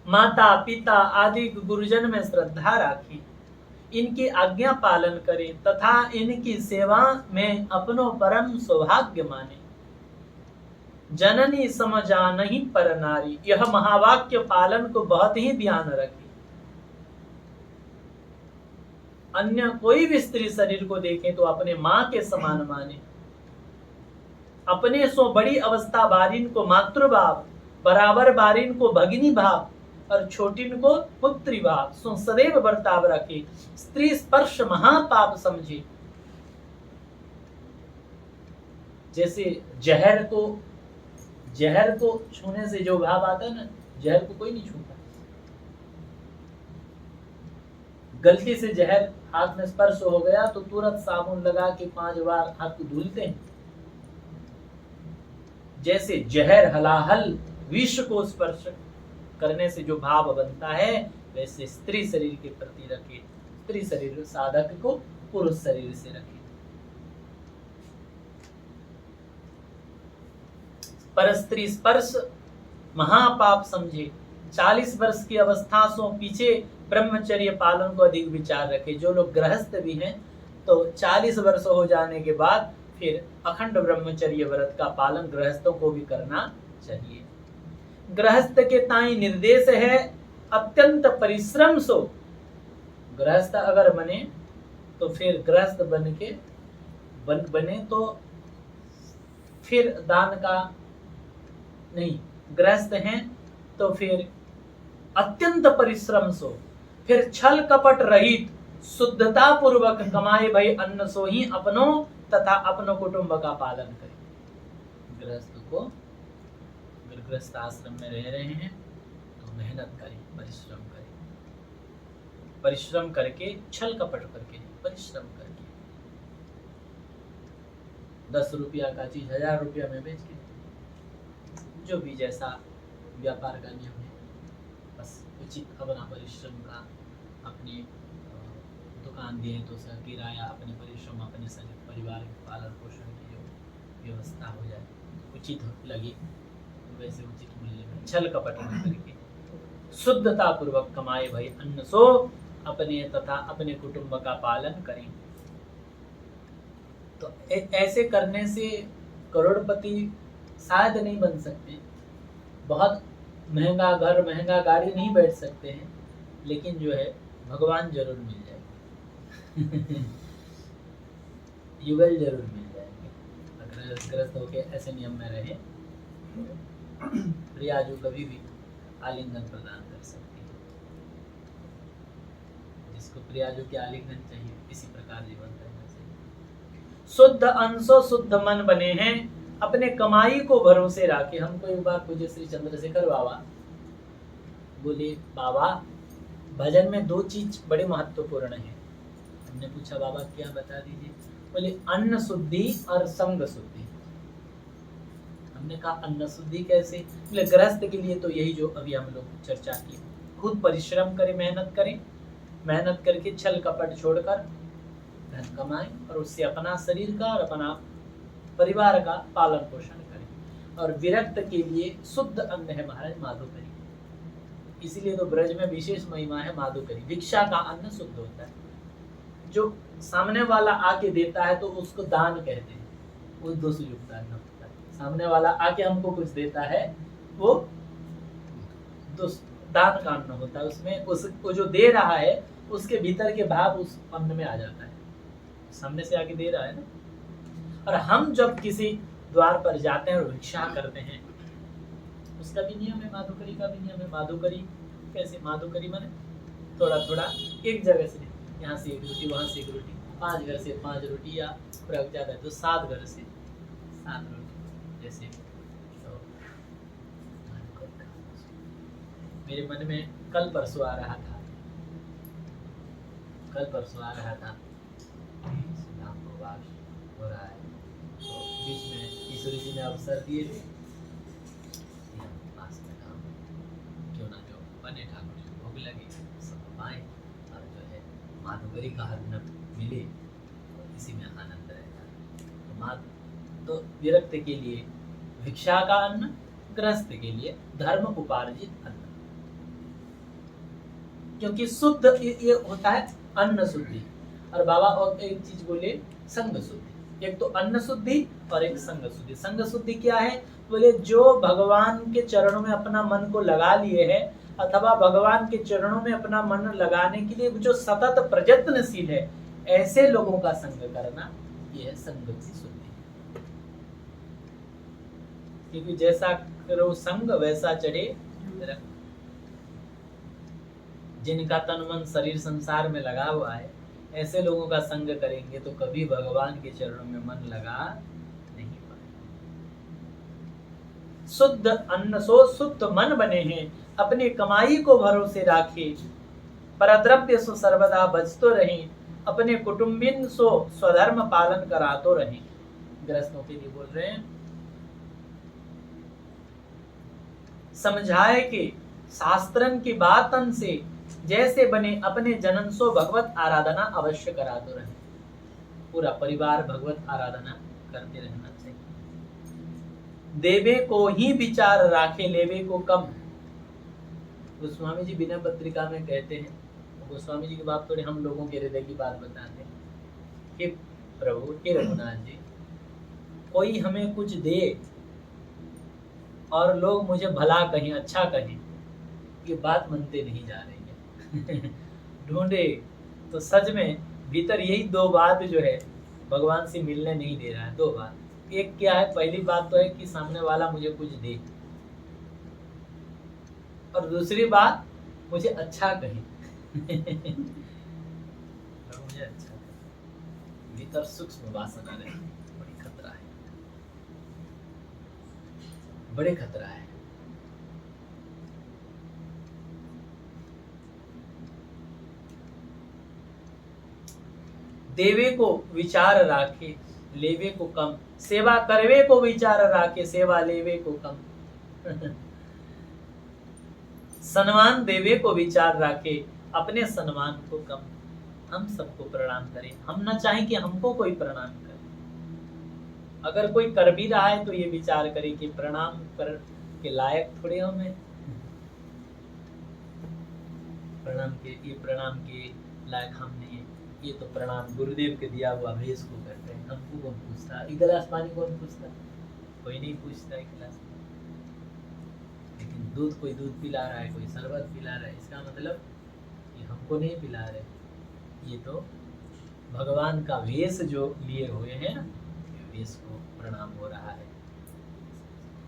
माता पिता आदि गुरुजन में श्रद्धा राखी, इनकी आज्ञा पालन करें तथा इनकी सेवा में अपनो परम सौभाग्य माने। जननी समझानहि पर नारी, यह महावाक्य पालन को बहुत ही ध्यान रखें। अन्य कोई भी स्त्री शरीर को देखें तो अपने माँ के समान माने। अपने सो बड़ी अवस्था बारिन को मातृभाव, बराबर बारिन को भगिनी भाव और छोटिन को पुत्री भाव सो सदैव बर्ताव रखे। स्त्री स्पर्श महापाप समझे। जैसे जहर को छूने से जो भाव आता है ना, जहर को कोई नहीं छूता। गलती से जहर हाथ में स्पर्श हो गया तो तुरंत साबुन लगा के 5 बार हाथ को धुलते हैं। जैसे जहर हलाहल विष को स्पर्श करने से जो भाव बनता है, वैसे स्त्री शरीर के प्रति रखे। स्त्री शरीर साधक को पुरुष शरीर से रखे। पर स्त्री स्पर्श महापाप समझे। 40 वर्ष की अवस्था से पीछे ब्रह्मचर्य पालन को अधिक विचार रखे। जो लोग गृहस्थ भी हैं तो 40 वर्ष हो जाने के बाद फिर अखंड ब्रह्मचर्य व्रत का पालन गृहस्थों को भी करना चाहिए। गृहस्थ के ताई निर्देश है अत्यंत परिश्रम सो। गृहस्थ अगर बने तो फिर गृहस्थ बने तो फिर दान का नहीं, गृहस्थ हैं तो फिर अत्यंत परिश्रम सो, फिर छल कपट रहित शुद्धता पूर्वक कमाए भई अन्न सो ही अपनों तथा अपनों कुटुंब का पालन करें। गृहस्थ को अगर गृहस्थ आश्रम में रह रहे हैं तो मेहनत करें, परिश्रम करें। परिश्रम करके, छल कपट करके, परिश्रम करके 10 रुपया का चीज 1000 रुपया में बेच के, जो भी जैसा व्यापार का नियम है, बस उचित अपना परिश्रम का, अपनी दुकान दिए तो उसका किराया, अपने परिश्रम, अपने परिवार के पालन पोषण की जो व्यवस्था हो जाए, उचित लगे तो वैसे उचित मूल्य में छल कपट न करके शुद्धता पूर्वक कमाए भई अन्न सो अपने तथा अपने कुटुंब का पालन करें। तो ऐसे करने से करोड़पति शायद नहीं बन सकते, बहुत महंगा घर महंगा गाड़ी नहीं बैठ सकते हैं, लेकिन जो है भगवान जरूर मिल जाएंगे। युगल जरूर मिल जाएंगे अगर ग्रस्त होकर ऐसे नियम में रहे। प्रियाजू कभी भी आलिंगन प्रदान कर सकती है। जिसको प्रियाजू के आलिंगन चाहिए, इसी प्रकार जीवन रहना चाहिए। शुद्ध अंशो शुद्ध मन बने हैं, अपने कमाई को भरोसे रखे। हमको एक बार पूज्य श्री चंद्रशेखर बाबा बोले, बाबा भजन में 2 चीज बड़े महत्वपूर्ण है। हमने पूछा बाबा क्या, बता दीजिए। बोले अन्न शुद्धि और संग शुद्धि। हम हमने कहा अन्न शुद्धि कैसे, बोले गृहस्थ के लिए तो यही जो अभी हम लोग चर्चा की, खुद परिश्रम करें, मेहनत करके छल कपट छोड़कर धन कमाएं और उससे अपना शरीर का और अपना परिवार का पालन पोषण करें। और विरक्त के लिए शुद्ध अन्न है महाराज माधुकरी, इसीलिए तो ब्रज में विशेष महिमा है माधुकरी। भिक्षा का अन्न शुद्ध होता है, जो सामने वाला आके देता है तो उसको दान कहते हैं, वो दोष युक्त अन्न होता है। सामने वाला आके हमको कुछ देता है वो दान का अन्न होता है, उसमें उसको जो दे रहा है उसके भीतर के भाव उस अन्न में आ जाता है, सामने से आके दे रहा है ना। और हम जब किसी द्वार पर जाते हैं और भिक्षा करते हैं, उसका भी नियम है, माधुकरी का भी नियम है। माधुकरी कैसे, माधुकरी माने थोड़ा थोड़ा एक जगह से, यहाँ से एक रोटी वहाँ से एक रोटी, 5 घर से 5 रोटी, या पूरा ज्यादा तो 7 घर से 7 रोटी जैसे। तो मेरे मन में कल परसों आ रहा था हो रहा है, तो बीच में ईश्वरी जी ने अवसर दिए थे, पास में काम क्यों ना जो बने ठाकुर जी भोग लगे सब पाए, और जो है माधुकरी का अन्न मिले, तो इसी में आनंद रहता। तो विरक्त के लिए भिक्षा का अन्न, गृहस्थ के लिए धर्म उपार्जित अन्न, क्योंकि शुद्ध ये होता है अन्न शुद्धि। और बाबा और एक चीज बोले संग शुद्धि, एक तो अन्न शुद्धि और एक संग शुद्धि। संग शुद्धि क्या है, बोले जो भगवान के चरणों में अपना मन को लगा लिए है, अथवा भगवान के चरणों में अपना मन लगाने के लिए जो सतत प्रयत्नशील है, ऐसे लोगों का संग करना, ये है संग की शुद्धि। क्योंकि जैसा करो संग वैसा चढ़े रंग। जिनका तन मन शरीर संसार में लगा हुआ है, ऐसे लोगों का संग करेंगे तो कभी भगवान के चरणों में मन लगा नहीं पाएगा। शुद्ध अन्न सो शुद्ध मन बने हैं, अपनी कमाई को भरोसे राखे, परद्रव्य सो सर्वदा बचतो रहें, अपने कुटुंबिन सो स्वधर्म पालन करातो रहें। गृहस्थों के लिए बोल रहे हैं, समझाए कि शास्त्रन की बातन से जैसे बने अपने जनन सो भगवत आराधना अवश्य कराते रहे। पूरा परिवार भगवत आराधना करते रहना चाहिए। देवे को ही विचार राखे, लेवे को कम। गोस्वामी जी बिना पत्रिका में कहते हैं, गोस्वामी जी की बात थोड़ी हम लोगों के हृदय की बात बताते हैं कि प्रभु हे रघुनाथ जी, कोई हमें कुछ दे और लोग मुझे भला कहें, अच्छा कहें, ये बात मानते नहीं जा रही है। ढूंढे तो सच में भीतर यही 2 बात जो है भगवान से मिलने नहीं दे रहा है। 2 बात, एक क्या है, पहली बात तो है कि सामने वाला मुझे कुछ दे, और दूसरी बात मुझे अच्छा कहे। मुझे अच्छा कहे, भीतर सूक्ष्म वासना रहे, बड़ी खतरा है, बड़े खतरा है। देवे को विचार राखे, लेवे को कम, सेवा करवे को विचार राखे, सेवा लेवे को कम। सम्मान देवे को विचार राखे, अपने सम्मान को कम। हम सबको प्रणाम करें, हम ना चाहें कि हमको कोई प्रणाम करे। अगर कोई कर भी रहा है तो ये विचार करे कि प्रणाम कर के लायक थोड़े हम हैं, प्रणाम के लायक हम नहीं है। ये तो प्रणाम गुरुदेव के दिया हुआ भेष को करते हैं, हमको कौन पूछता, एक गिलास पानी कौन पूछता, कोई नहीं पूछता एक गिलास। लेकिन दूध, कोई दूध पिला रहा है, कोई शरबत पिला रहा है, इसका मतलब ये हमको नहीं पिला रहे, ये तो भगवान का वेश जो लिए हुए हैं ना, वेश को प्रणाम हो रहा है।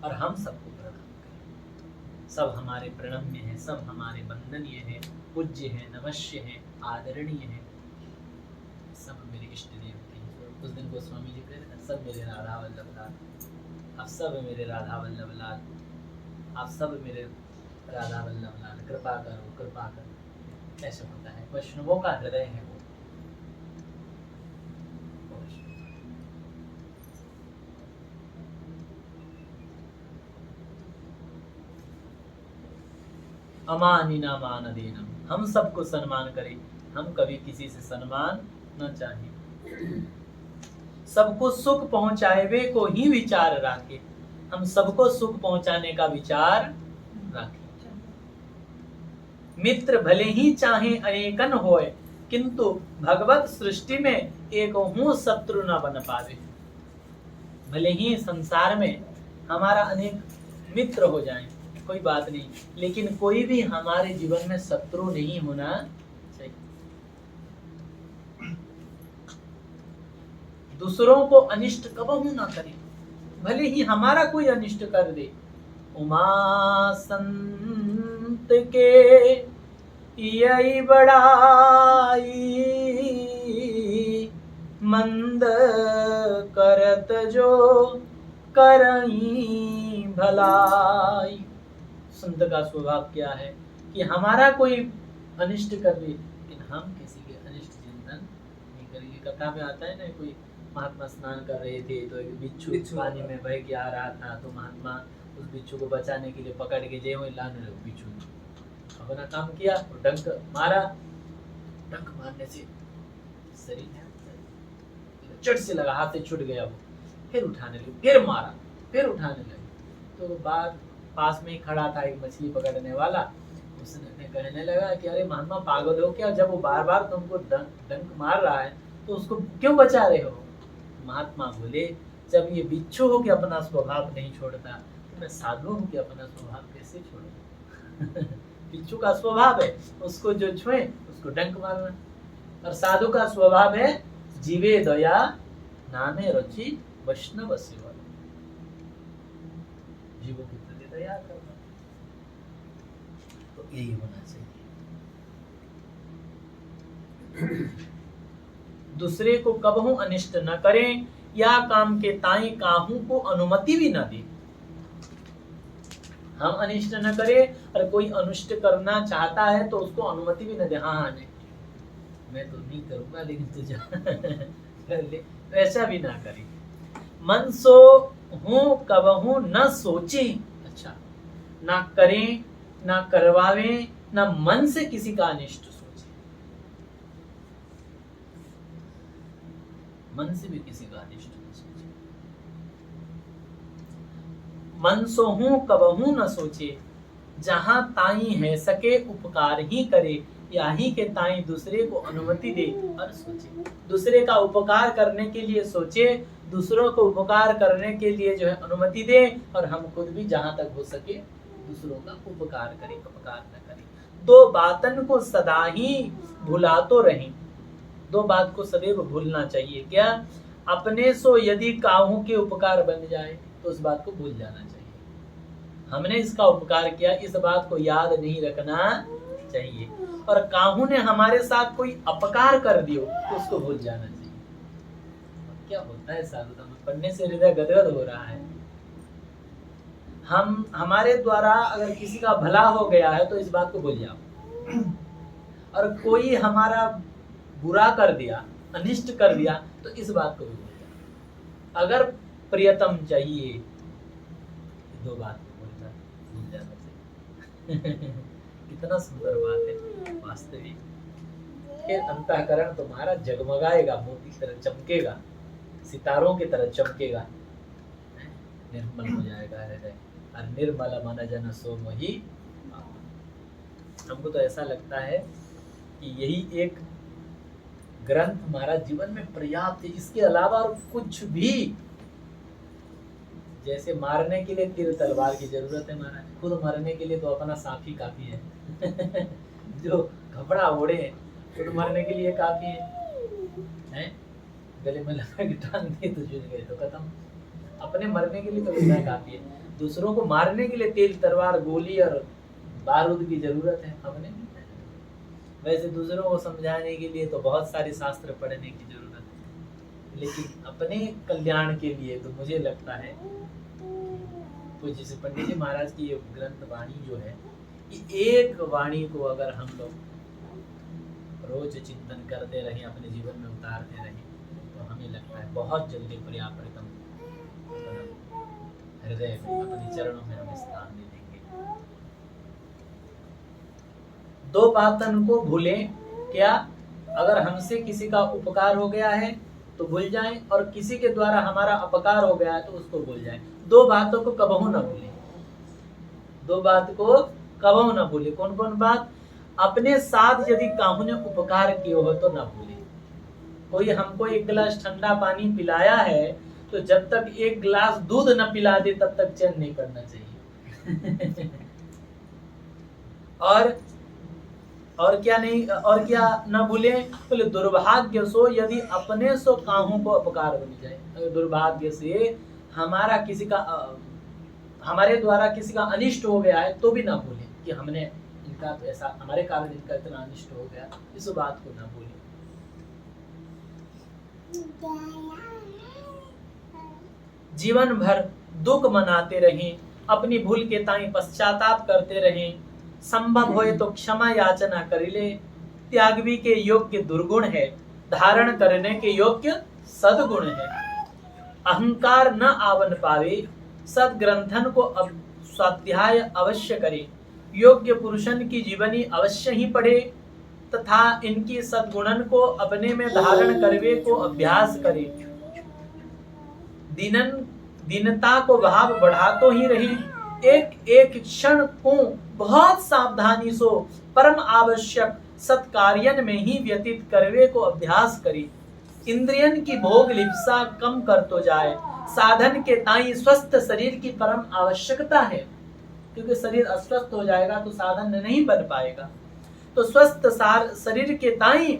और हम सबको प्रणाम करें, सब हमारे प्रणम्य हैं, सब हमारे वंदनीय हैं, पूज्य हैं, नमस्य हैं, आदरणीय हैं, सब मेरे इष्ट देवते हैं। उस दिन गोस्वामी जी कह रहे थे, सब मेरे राधा वल्लभ लाल, आप सब मेरे राधा वल्लभ लाल, आप सब मेरे राधा वल्लभ लाल, कृपा करो, कृपा करो। ऐसा होता है, वैष्णवों का हृदय है वो। अमानिना मान देनम, हम सबको सम्मान करें, हम कभी किसी से सम्मान न चाहें। सबको सुख पहुंचावे को ही विचार रखे, हम सबको सुख पहुंचाने का विचार रखें। मित्र भले ही चाहे अनेकन होए, किंतु भगवत सृष्टि में एक हूँ शत्रु न बन पावे। भले ही संसार में हमारा अनेक मित्र हो जाएं, कोई बात नहीं, लेकिन कोई भी हमारे जीवन में शत्रु नहीं होना चाहिए। दूसरों को अनिष्ट कबहू ना करें, भले ही हमारा कोई अनिष्ट कर दे। उमा संत के यही बड़ाई, मंद करत जो करई भलाई। संत का स्वभाव क्या है कि हमारा कोई अनिष्ट कर दे, लेकिन हम किसी के अनिष्ट चिंतन नहीं करेंगे। कथा में आता है ना, कोई महात्मा स्नान कर रहे थे तो एक बिच्छू पानी में बह के आ रहा था, तो महात्मा उस बिच्छू को बचाने के लिए पकड़ के जे लाने लगे। बिच्छू अपना काम किया और डंक मारा, डंक मारने से शरीर चट से लगा, हाथ से छूट गया वो, फिर उठाने लगे, फिर मारा, फिर उठाने लगे। तो बाद पास में ही खड़ा था एक मछली पकड़ने वाला, उसने कहने लगा कि अरे महात्मा पागल हो क्या, जब वो बार बार तुमको डंक मार रहा है तो उसको क्यों बचा रहे हो। महात्मा बोले, जब ये बिच्छू हो के अपना स्वभाव नहीं छोड़ता, तो मैं साधु हूँ कि अपना स्वभाव कैसे छोड़ूं। बिच्छू का स्वभाव है उसको जो छुए उसको डंक मारना, और साधु का स्वभाव है जीवे दया नामे रुचि वैष्णव सेवा, जीवों के प्रति दया करना। तो यही होना चाहिए। दूसरे को कबहू अनिष्ट न करें, या काम के ताई काहू को अनुमति भी न दे। हम अनिष्ट न करें और कोई अनिष्ट करना चाहता है तो उसको अनुमति भी न दे। हाँ नहीं, मैं तो नहीं करूंगा, लेकिन तू जा कर ले, ऐसा भी ना करें। मन सो हूँ कबहू न सोचे, अच्छा ना करें ना करवावें, ना मन से किसी का अनिष्ट सोचे, मन से भी किसी का अनिष्ट न सोचे। मन सो हूँ कबहू न सोचे, जहां ताई है सके उपकार ही करे, यही के ताई दूसरे को अनुमति दे और सोचे। दूसरे का उपकार करने के लिए सोचे, दूसरों को उपकार करने के लिए जो है अनुमति दे, और हम खुद भी जहां तक हो सके दूसरों का उपकार करें, अपकार न करें। दो बातन को सदा ही भुला तो रहें, दो बात को सदैव भूलना चाहिए। क्या? अपने सो यदि काहू के उपकार बन जाए तो उस बात को भूल जाना चाहिए। हमने इसका उपकार किया, इस बात को याद नहीं रखना चाहिए। और काहू ने हमारे साथ कोई अपकार कर दियो तो उसको भूल जाना चाहिए। क्या होता है साधुता में, पढ़ने से हृदय गदगद हो रहा है। हम हमारे द्वारा अगर किसी का भला हो गया है तो इस बात को भूल जाओ, और कोई हमारा बुरा कर दिया, अनिष्ट कर दिया तो इस बात को भी भूल जाओ। अगर प्रियतम चाहिए, दो बात को भूल जाना चाहिए। कितना सुंदर बात है वास्तविक। फिर अंतःकरण तुम्हारा जगमगाएगा, मोती की तरह चमकेगा, सितारों की तरह चमकेगा, निर्मल हो जाएगा हृदय। और निर्मल मन जन सो मोहि। हमको तो ऐसा लगता है कि यही एक ग्रंथ हमारा जीवन में पर्याप्त है, इसके अलावा और कुछ भी। जैसे मारने के लिए तीर तलवार की जरूरत है महाराज, खुद मरने के लिए तो अपना सांप ही काफी है। जो कपड़ा ओढ़े खुद मरने के लिए काफी है? गले में लगा के टांग दिए तो जुड़ गए तो खत्म। अपने मरने के लिए तो इतना काफी है, दूसरों को मारने के लिए तेल तलवार गोली और बारूद की जरूरत है हमने। वैसे दूसरों को समझाने के लिए तो बहुत सारे शास्त्र पढ़ने की जरूरत है, लेकिन अपने कल्याण के लिए तो मुझे लगता है कुछ जैसे पंडित जी महाराज की ये ग्रंथ वाणी जो है, ये एक वाणी को अगर हम लोग रोज चिंतन करते रहे, अपने जीवन में उतारते रहे, तो हमें लगता है बहुत जल्दी पर्याप्तम हृदय में, अपने चरणों में हमें स्थान दे देंगे। दो बातन को भूलें। क्या? अगर हमसे किसी का उपकार हो गया है तो भूल जाएं, और किसी के द्वारा हमारा अपकार हो गया है तो उसको भूल जाएं। दो बातों को कबहू न भूलें, दो बात को कबहू न भूलें। कौन कौन बात? अपने साथ यदि काहू ने उपकार किए हो तो न भूलें। कोई हमको एक गिलास ठंडा पानी पिलाया है तो जब तक एक गिलास दूध न पिला दे तब तक चैन नहीं करना चाहिए। और क्या नहीं, और क्या न भूले? बोले दुर्भाग्य सो यदि अपने सो काहू को अपकार बन जाए। अगर दुर्भाग्य से हमारा किसी का हमारे द्वारा किसी का अनिष्ट हो गया है तो भी ना भूले कि हमने इनका तो ऐसा, हमारे कारण इनका इतना अनिष्ट हो गया, इस बात को ना भूले। जीवन भर दुख मनाते रहें, अपनी भूल के ताई पश्चाताप करते रहें, संभव होए तो क्षमा याचना करिले। त्यागवी के योग्य दुर्गुण है, धारण करने के योग्य सद्गुण है। अहंकार न आवन पावे, सद्ग्रंथन को स्वाध्याय अवश्य करे। योग्य पुरुषन की जीवनी अवश्य ही पढ़े, तथा इनकी सद्गुणन को अपने में धारण करवे को अभ्यास करे। दीनता को भाव बढ़ातो ही रहे, एक एक क्षण को बहुत सावधानी सो परम आवश्यक सत्कार्यन में ही व्यतीत करवे को अभ्यास करे। इंद्रियन की भोग लिप्सा कम कर तो जाए, साधन के ताई स्वस्थ शरीर की परम आवश्यकता है। क्योंकि शरीर अस्वस्थ हो जाएगा तो साधन नहीं बन पाएगा। तो स्वस्थ शरीर के ताई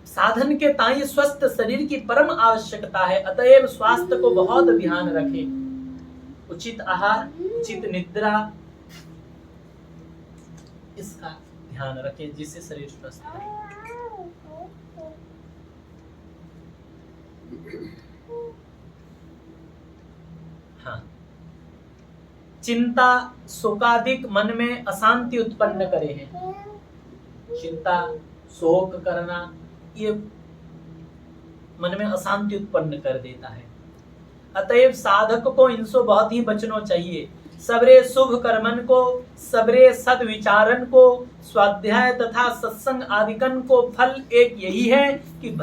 साधन के ताई स्वस्थ शरीर की परम आवश्यकता है। अतएव स्वास्थ्य को बहुत ध्यान रखें। उचित आहार, उचित निद्रा, इसका ध्यान रखें जिससे शरीर स्वस्थ रहे। हाँ, चिंता शोकाधिक मन में अशांति उत्पन्न करे हैं। चिंता, शोक करना ये मन में अशांति उत्पन्न कर देता है। अतएव साधक को इनसे बहुत ही बचना चाहिए। सबरे शुभ कर्मन को, सबरे सद्विचारन को, स्वाध्याय तथा सत्संग आदिकन को फल एक यही है कि